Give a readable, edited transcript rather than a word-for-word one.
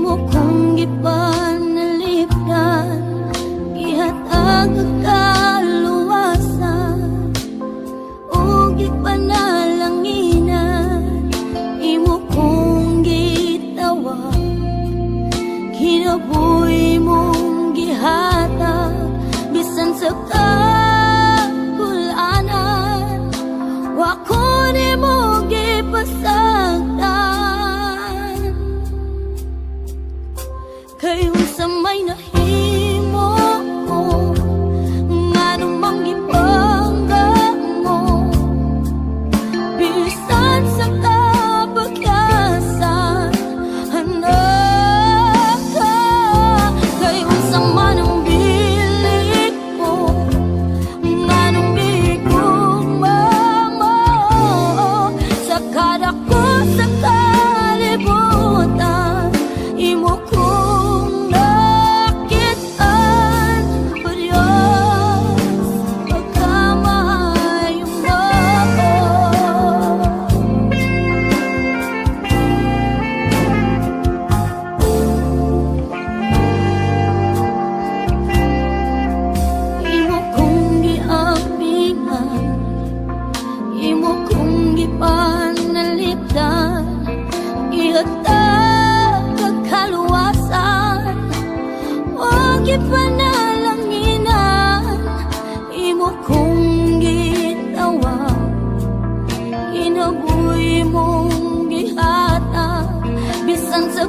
imo kong gipanalipdan, gihatag kaluwasan, ug gipanalanginan, imo kong gitawag, kinabuhi mong gihatag, bisan sa kagulanan, wa ko nimo gipasagdan. Kay unsa may nahimo ko, ngano mang gipangga mo, bisan sa kabagyasan, anak ka. Kay unsa man ang bilik ko, nganong bigugma mo, sa kadako sa kalibutan, imo kong nakitaan. Paryas pagkamayong ako, imo kong giapingan, imo kong gipanalipdan, gihatag kaluwasan, o gipanalanginan, imo kong gitawag, kinabuhi mong gihatag, bisan sa